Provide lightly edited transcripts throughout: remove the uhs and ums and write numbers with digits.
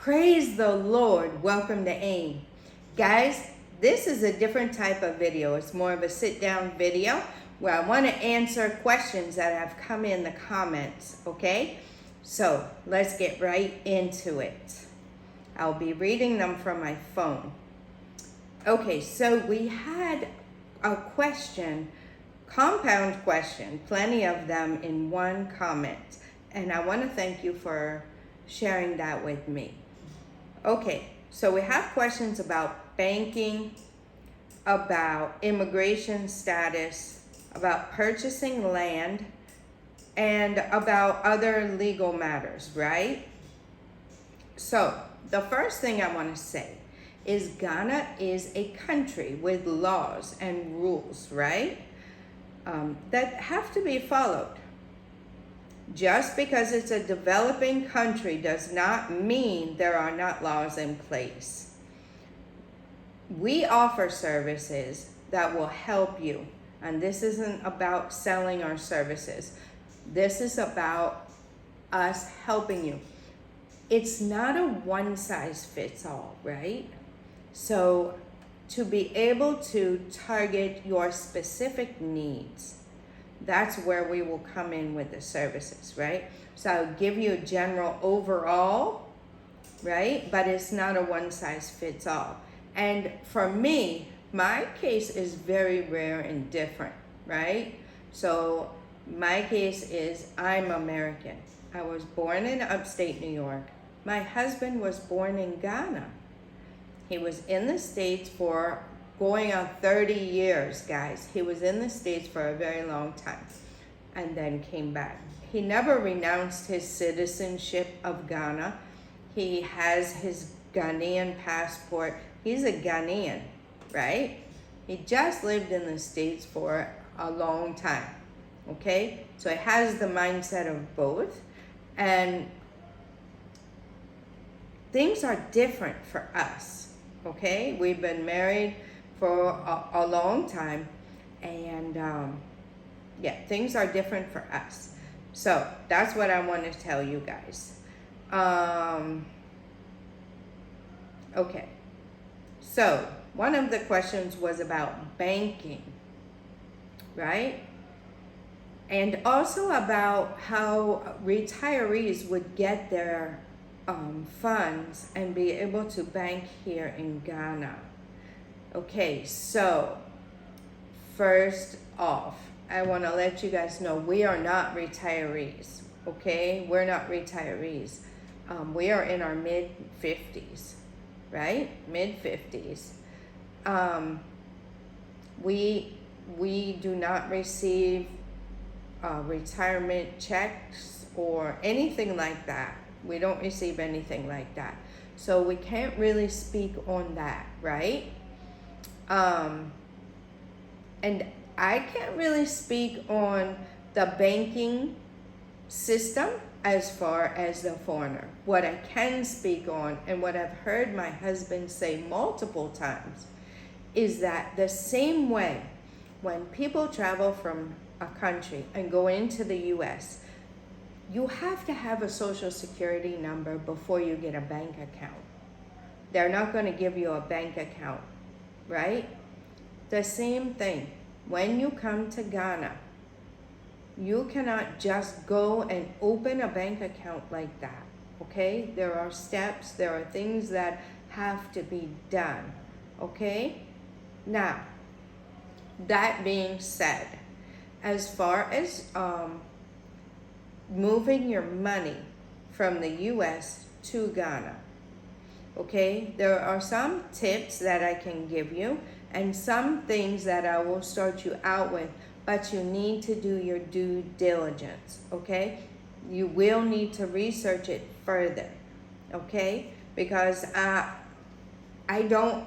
Praise the Lord. Welcome to AIM. Guys, this is a different type of video. It's more of a sit-down video where I want to answer questions that have come in the comments, okay? So let's get right into it. I'll be reading them from my phone. Okay, so we had a question, compound question, plenty of them in one comment. And I want to thank you for sharing that with me. Okay, so we have questions about banking, about immigration status, about purchasing land, and about other legal matters, right? So the first thing I want to say is Ghana is a country with laws and rules, right? That have to be followed. Just because it's a developing country does not mean there are not laws in place. We offer services that will help you, and this isn't about selling our services. This is about us helping you. It's not a one-size-fits-all, right? So to be able to target your specific needs, that's where we will come in with the services, right? So I'll give you a general overall, right? But it's not a one size fits all. And for me, my case is very rare and different, right? So my case is I'm American. I was born in upstate New York. My husband was born in Ghana. He was in the States for going on 30 years, guys. He was in the States for a very long time and then came back. He never renounced his citizenship of Ghana. He has his Ghanaian passport. He's a Ghanaian, right? He just lived in the States for a long time, okay? So he has the mindset of both. And things are different for us, okay? We've been married for a long time, and yeah, things are different for us. So that's what I want to tell you guys. Okay, so one of the questions was about banking, right? And also about how retirees would get their funds and be able to bank here in Ghana. Okay, so first off, I want to let you guys know we are not retirees, okay? We're not retirees. We are in our mid-50s, right? Mid-50s. We do not receive retirement checks or anything like that. We don't receive anything like that. So we can't really speak on that, right? And I can't really speak on the banking system as far as the foreigner. What I can speak on, and what I've heard my husband say multiple times, is that the same way when people travel from a country and go into the US, you have to have a social security number before you get a bank account. They're not going to give you a bank account, right? The same thing. When you come to Ghana, you cannot just go and open a bank account like that, okay? There are steps, there are things that have to be done, okay? Now, that being said, as far as moving your money from the US to Ghana, okay, there are some tips that I can give you and some things that I will start you out with, but you need to do your due diligence, okay? You will need to research it further, okay? Because I don't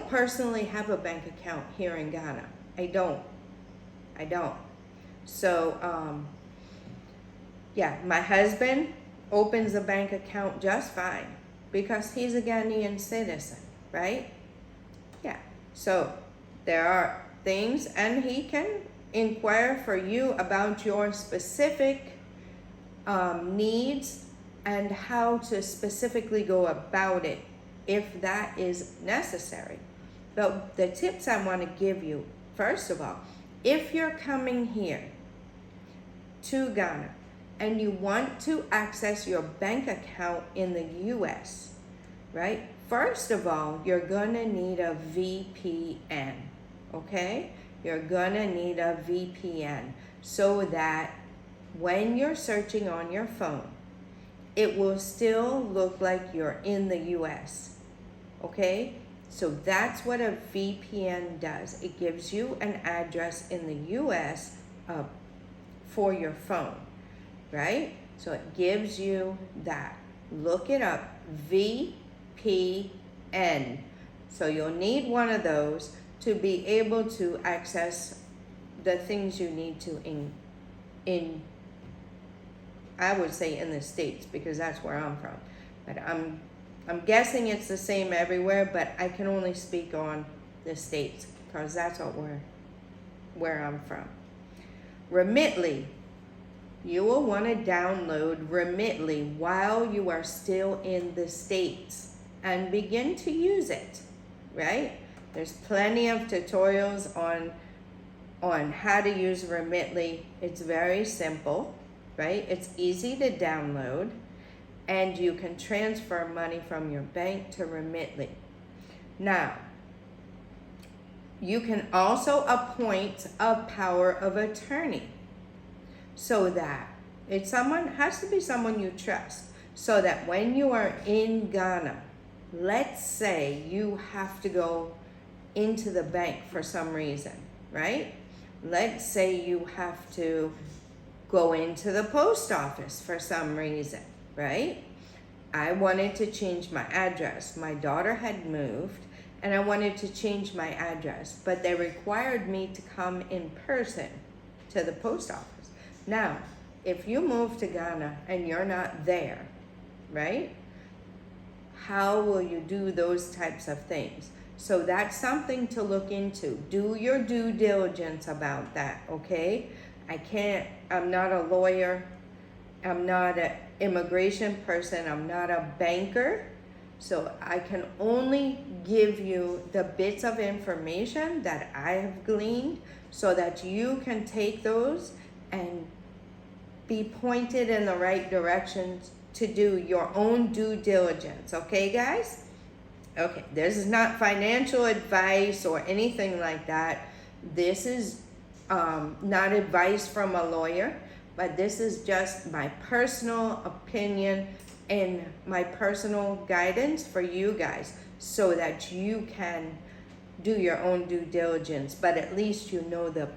personally have a bank account here in Ghana. I don't. So, yeah, my husband opens a bank account just fine because he's a Ghanaian citizen, right? Yeah, so there are things, and he can inquire for you about your specific needs and how to specifically go about it if that is necessary. But the tips I want to give you, first of all, if you're coming here to Ghana and you want to access your bank account in the US, right? First of all, you're gonna need a VPN, okay? You're gonna need a VPN so that when you're searching on your phone, it will still look like you're in the US, okay? So that's what a VPN does. It gives you an address in the US for your phone, right? So it gives you that. Look it up, VPN. So you'll need one of those to be able to access the things you need to in I would say in the States, because that's where I'm from. But I'm guessing it's the same everywhere, but I can only speak on the States because that's where I'm from. Remitly. You will want to download Remitly while you are still in the States and begin to use it, right? There's plenty of tutorials on how to use Remitly. It's very simple, right? It's easy to download, and you can transfer money from your bank to Remitly. Now, you can also appoint a power of attorney so that has to be someone you trust, so that when you are in Ghana, let's say you have to go into the bank for some reason, right? Let's say you have to go into the post office for some reason, right? I wanted to change my address. My daughter had moved and I wanted to change my address, but they required me to come in person to the post office. Now, if you move to Ghana and you're not there, right? How will you do those types of things? So that's something to look into. Do your due diligence about that, okay? I'm not a lawyer. I'm not an immigration person. I'm not a banker. So I can only give you the bits of information that I have gleaned so that you can take those and be pointed in the right directions to do your own due diligence. Okay, guys? Okay, this is not financial advice or anything like that. This is not advice from a lawyer, but this is just my personal opinion and my personal guidance for you guys so that you can do your own due diligence, but at least you know the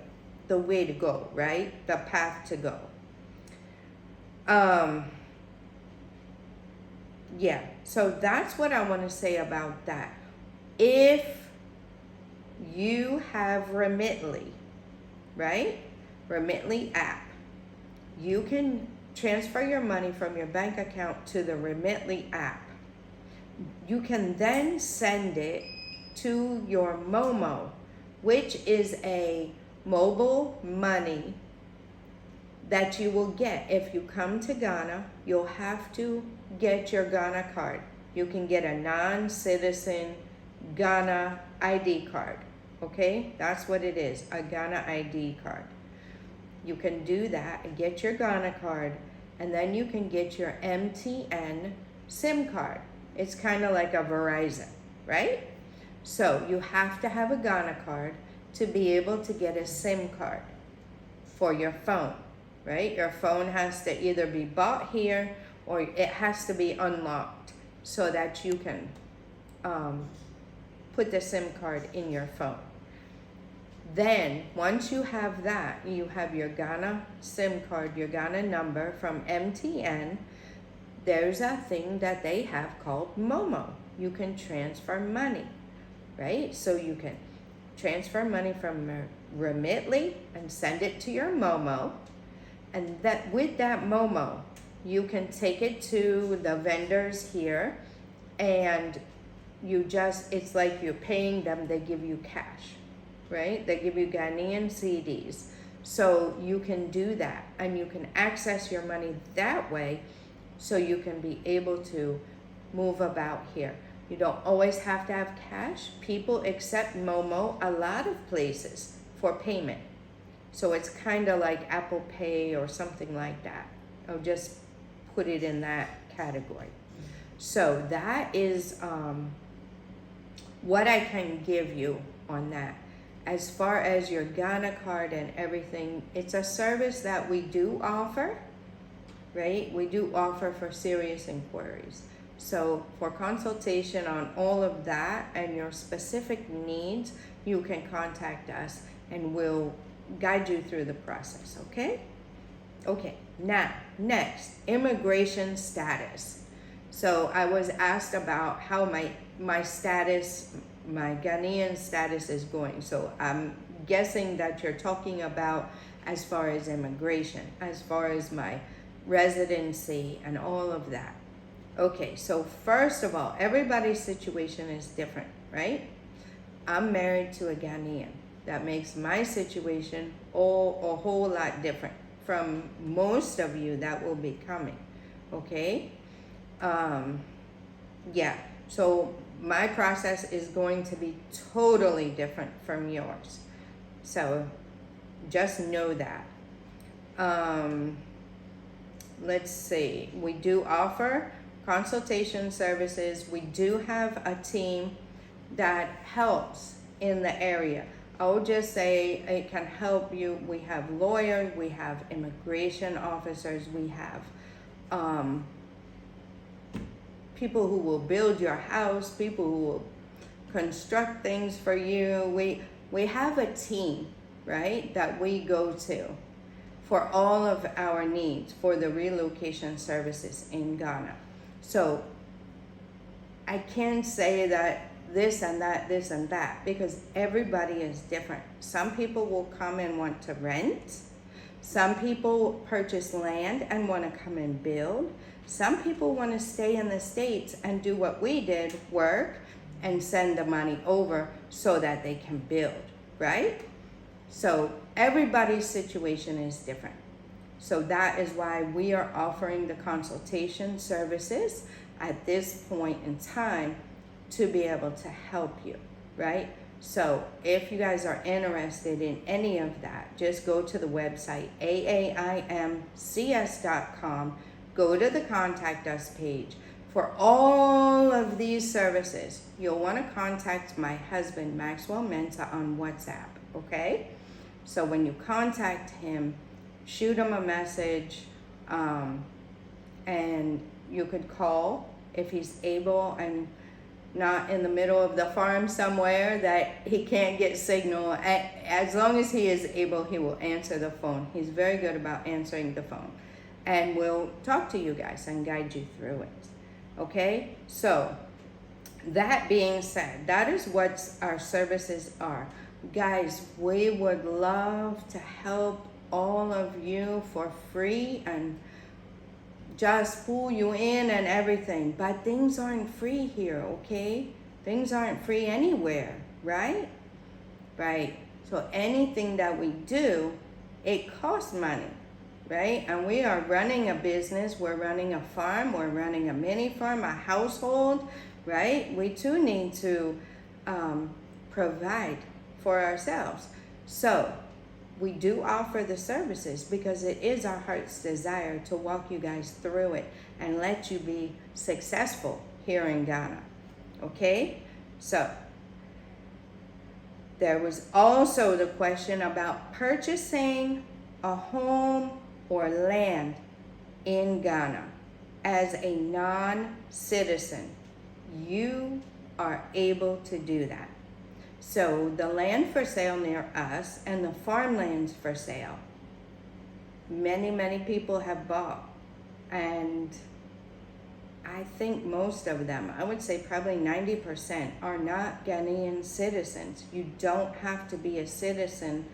way to go, right? The path to go. Yeah, so that's what I want to say about that. If you have Remitly, right? Remitly app, you can transfer your money from your bank account to the Remitly app. You can then send it to your Momo, which is a mobile money that you will get. If you come to Ghana, you'll have to get your Ghana card. You can get a non-citizen Ghana ID card, okay? That's what it is, a Ghana ID card. You can do that and get your Ghana card, and then you can get your MTN SIM card. It's kind of like a Verizon, right? So you have to have a Ghana card to be able to get a SIM card for your phone, right? Your phone has to either be bought here or it has to be unlocked so that you can put the SIM card in your phone. Then, once you have that, you have your Ghana SIM card, your Ghana number from MTN, there's a thing that they have called Momo. You can transfer money, right? So you can transfer money from Remitly and send it to your Momo. And that with that Momo, you can take it to the vendors here and it's like you're paying them, they give you cash, right? They give you Ghanaian cedis. So you can do that and you can access your money that way so you can be able to move about here. You don't always have to have cash. People accept Momo a lot of places for payment. So it's kind of like Apple Pay or something like that. I'll just put it in that category. So that is what I can give you on that. As far as your Ghana card and everything, it's a service that we do offer, right? We do offer for serious inquiries. So for consultation on all of that and your specific needs, you can contact us and we'll guide you through the process, okay? Okay, now, next, immigration status. So I was asked about how my status, my Ghanaian status is going. So I'm guessing that you're talking about as far as immigration, as far as my residency and all of that. Okay, so first of all, everybody's situation is different, right? I'm married to a Ghanaian. That makes my situation a whole lot different from most of you that will be coming, okay? Yeah, so my process is going to be totally different from yours. So just know that. Let's see, we do offer consultation services. We do have a team that helps in the area. I would just say it can help you. We have lawyers, we have immigration officers, we have people who will build your house, people who will construct things for you. We have a team, right, that we go to for all of our needs for the relocation services in Ghana. So I can't say that this and that, because everybody is different. Some people will come and want to rent. Some people purchase land and want to come and build. Some people want to stay in the States and do what we did, work and send the money over so that they can build, right? So everybody's situation is different. So that is why we are offering the consultation services at this point in time to be able to help you, right? So if you guys are interested in any of that, just go to the website, aaimcs.com, go to the contact us page. For all of these services, you'll want to contact my husband, Maxwell Menta, on WhatsApp, okay? So when you contact him, shoot him a message, and you could call if he's able and not in the middle of the farm somewhere that he can't get signal. As long as he is able, he will answer the phone. He's very good about answering the phone. And we'll talk to you guys and guide you through it. Okay? So, that being said, that is what our services are. Guys, we would love to help all of you for free and just pull you in and everything, but things aren't free here, okay? Things aren't free anywhere, right? Right. So anything that we do, it costs money, right? And we are running a business, we're running a farm, we're running a mini farm, a household, right? We too need to provide for ourselves. So we do offer the services because it is our heart's desire to walk you guys through it and let you be successful here in Ghana. Okay? So, there was also the question about purchasing a home or land in Ghana as a non-citizen. You are able to do that. So the land for sale near us and the farmlands for sale, many people have bought. And I think most of them, I would say probably 90%, are not Ghanaian citizens. You don't have to be a citizen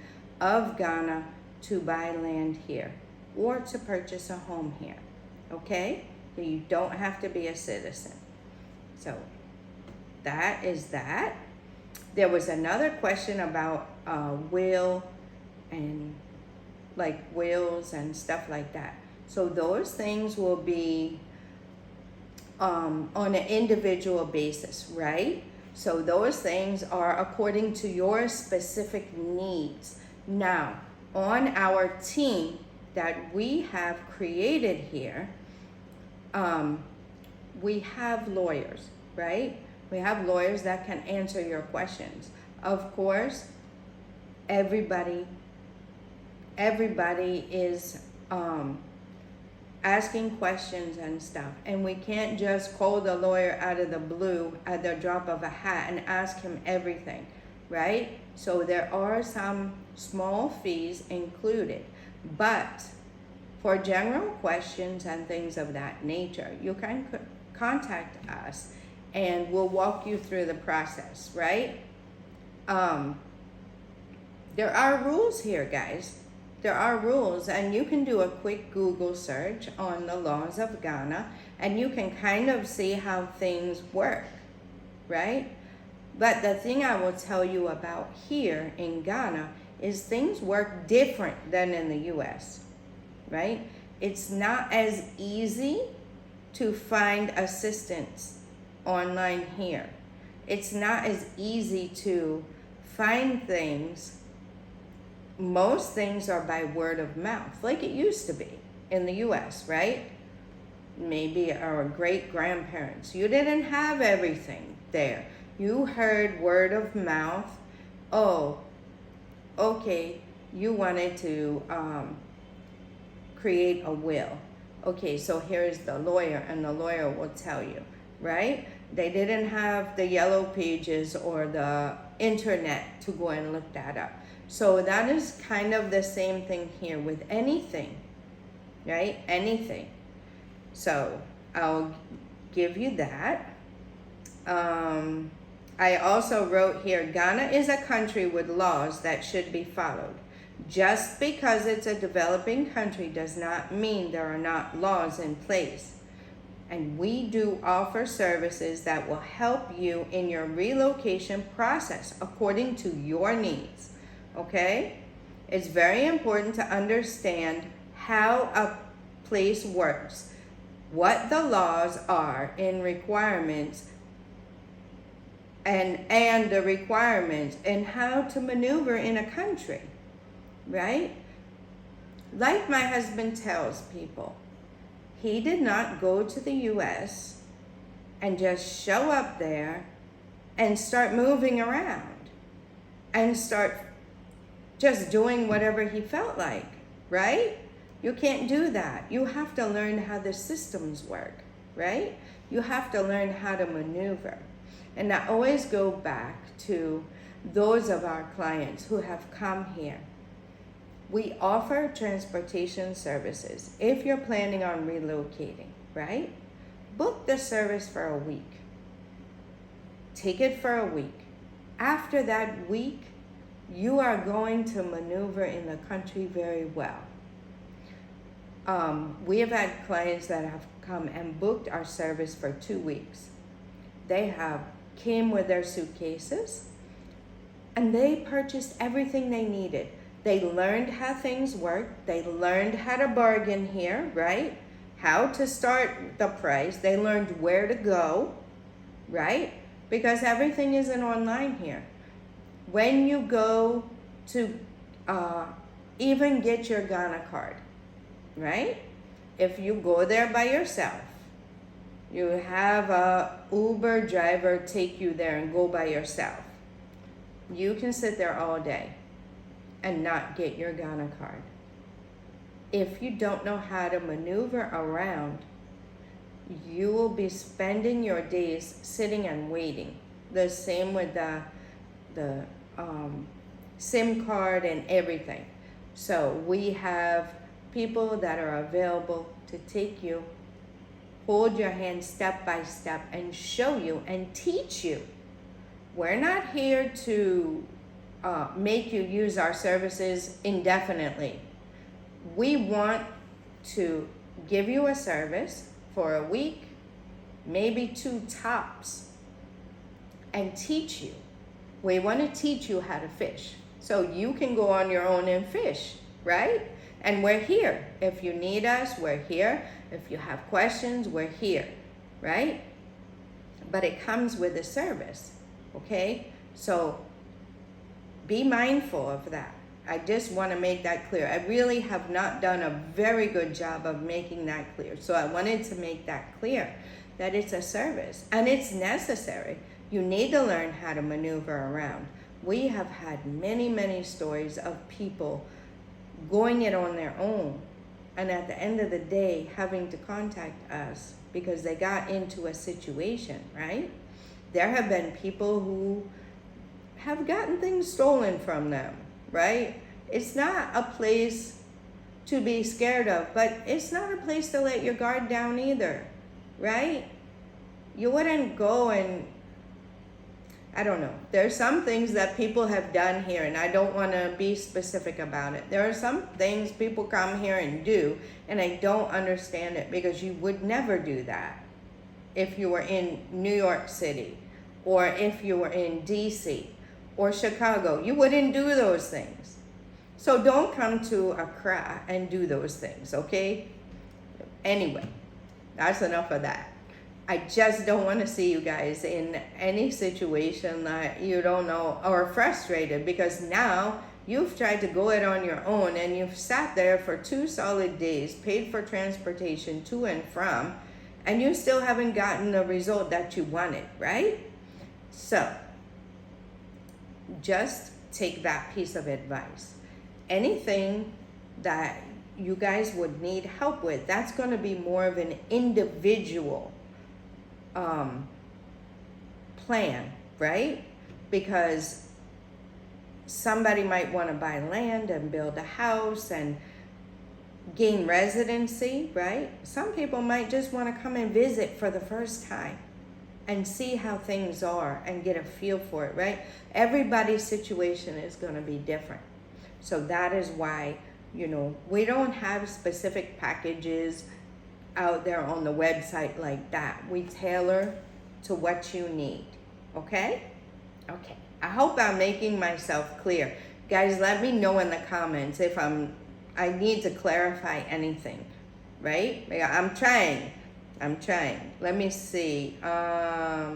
of Ghana to buy land here or to purchase a home here, okay? So you don't have to be a citizen. So that is that. There was another question about will and like wills and stuff like that. So those things will be on an individual basis, right? So those things are according to your specific needs. Now, on our team that we have created here, we have lawyers, right? We have lawyers that can answer your questions. Of course, everybody is asking questions and stuff, and we can't just call the lawyer out of the blue at the drop of a hat and ask him everything, right? So there are some small fees included, but for general questions and things of that nature, you can contact us and we'll walk you through the process, right? There are rules here, guys. There are rules, and you can do a quick Google search on the laws of Ghana and you can kind of see how things work, right? But the thing I will tell you about here in Ghana is things work different than in the US, right? It's not as easy to find assistance online here. It's not as easy to find things. Most things are by word of mouth, like it used to be in the US, right? Maybe our great grandparents. You didn't have everything there. You heard word of mouth. Oh, okay, you wanted to create a will. Okay, so here's the lawyer, and the lawyer will tell you, right? They didn't have the yellow pages or the internet to go and look that up. So that is kind of the same thing here with anything, right? Anything. So I'll give you that. I also wrote here, Ghana is a country with laws that should be followed. Just because it's a developing country does not mean there are not laws in place. And we do offer services that will help you in your relocation process according to your needs. Okay? It's very important to understand how a place works, what the laws are in requirements, and the requirements, and how to maneuver in a country, right? Like my husband tells people, he did not go to the US and just show up there and start moving around and start just doing whatever he felt like, right? You can't do that. You have to learn how the systems work, right? You have to learn how to maneuver. And I always go back to those of our clients who have come here. We offer transportation services. If you're planning on relocating, right? Book the service for a week. Take it for a week. After that week, you are going to maneuver in the country very well. We have had clients that have come and booked our service for 2 weeks. They came with their suitcases and they purchased everything they needed. They learned how things work. They learned how to bargain here, right? How to start the price. They learned where to go, right? Because everything isn't online here. When you go to even get your Ghana card, right? If you go there by yourself, you have a Uber driver take you there and go by yourself. You can sit there all day and not get your Ghana card. If you don't know how to maneuver around, you will be spending your days sitting and waiting. The same with the SIM card and everything. So we have people that are available to take you, hold your hand step by step and show you and teach you. We're not here to make you use our services indefinitely. We want to give you a service for a week, maybe 2 tops, and teach you. We want to teach you how to fish so you can go on your own and fish, right? And we're here. If you need us, we're here. If you have questions, we're here. right? But it comes with a service, okay? So be mindful of that. I just want to make that clear. I really have not done a very good job of making that clear. So I wanted to make that clear, that it's a service and it's necessary. You need to learn how to maneuver around. We have had many, many stories of people going it on their own, and at the end of the day having to contact us because they got into a situation, right? There have been people who have gotten things stolen from them, right? It's not a place to be scared of, but it's not a place to let your guard down either, right? You wouldn't go and, I don't know. There's some things that people have done here, and I don't want to be specific about it. There are some things people come here and do, and I don't understand it, because you would never do that if you were in New York City, or if you were in DC or Chicago. You wouldn't do those things. So don't come to Accra and do those things, okay? Anyway, that's enough of that. I just don't want to see you guys in any situation that you don't know, or frustrated, because now you've tried to go it on your own and you've sat there for 2 solid days, paid for transportation to and from, and you still haven't gotten the result that you wanted, right? So just take that piece of advice. Anything that you guys would need help with, that's going to be more of an individual plan, right? Because somebody might want to buy land and build a house and gain residency, right? Some people might just want to come and visit for the first time and see how things are and get a feel for it, right? Everybody's situation is going to be different. So that is why, we don't have specific packages out there on the website like that. We tailor to what you need, okay? Okay, I hope I'm making myself clear. Guys, let me know in the comments if I need to clarify anything, right? I'm trying. Let me see. Yeah,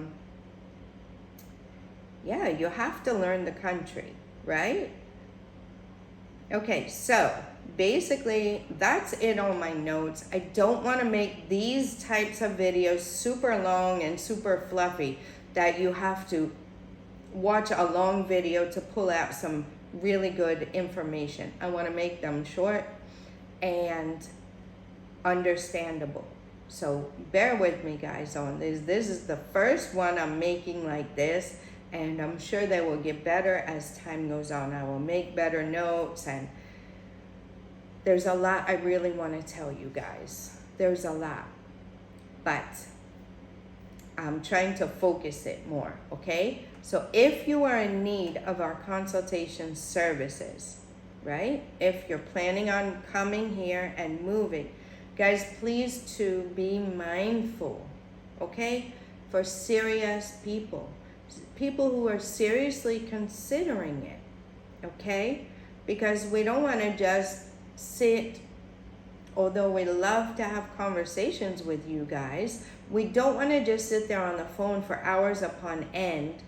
you have to learn the country, right? Okay, so basically that's it on my notes. I don't want to make these types of videos super long and super fluffy that you have to watch a long video to pull out some really good information. I want to make them short and understandable. So bear with me, guys, on this. This is the first one I'm making like this, and I'm sure they will get better as time goes on. I will make better notes, and there's a lot I really want to tell you guys. There's a lot, but I'm trying to focus it more, okay? So if you are in need of our consultation services, right? If you're planning on coming here and moving, guys, please to be mindful, okay? For serious people who are seriously considering it, okay? Because we don't want to just sit, although we love to have conversations with you guys, we don't want to just sit there on the phone for hours upon end,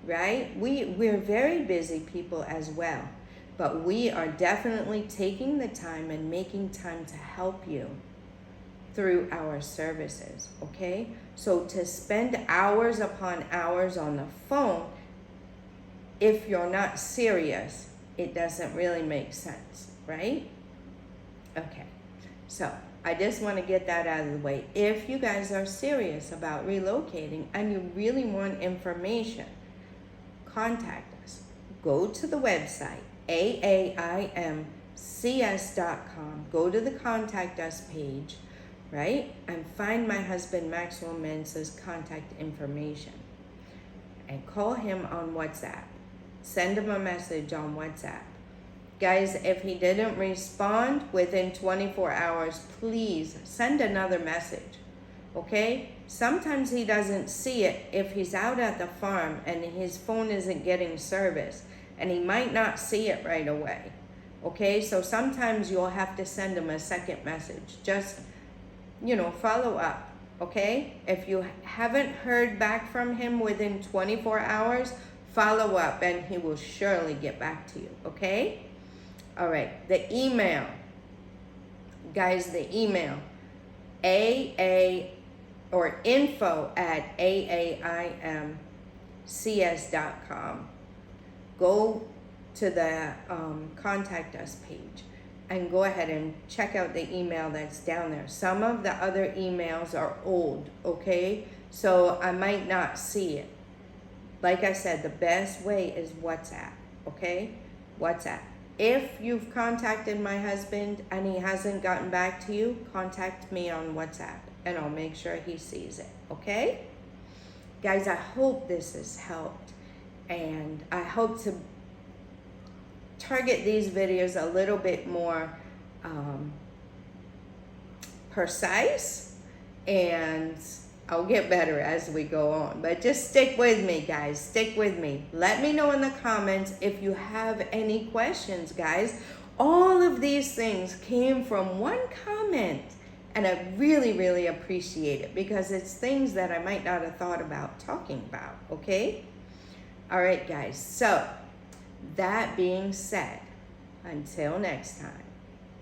right? We're very busy people as well, but we are definitely taking the time and making time to help you through our services, okay? So to spend hours upon hours on the phone, if you're not serious, it doesn't really make sense, right? Okay, so I just want to get that out of the way. If you guys are serious about relocating and you really want information, contact us. Go to the website, AAIMCS.com. Go to the contact us page, right? And find my husband Maxwell Mensa's contact information. And call him on WhatsApp. Send him a message on WhatsApp. Guys, if he didn't respond within 24 hours, please send another message, okay? Sometimes he doesn't see it if he's out at the farm and his phone isn't getting service, and he might not see it right away, okay? So sometimes you'll have to send him a second message. Just, follow up, okay? If you haven't heard back from him within 24 hours, follow up and he will surely get back to you, okay? All right, the email. Guys, the email, info@aimcs.com. Go to the contact us page and go ahead and check out the email that's down there. Some of the other emails are old, okay? So I might not see it. Like I said, the best way is WhatsApp, okay? WhatsApp. If you've contacted my husband and he hasn't gotten back to you, contact me on WhatsApp and I'll make sure he sees it, okay? Guys, I hope this has helped, and I hope to target these videos a little bit more precise, and I'll get better as we go on. But just stick with me, guys. Stick with me. Let me know in the comments if you have any questions, guys. All of these things came from one comment, and I really, really appreciate it because it's things that I might not have thought about talking about, okay? All right, guys. So, that being said, until next time,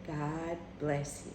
God bless you.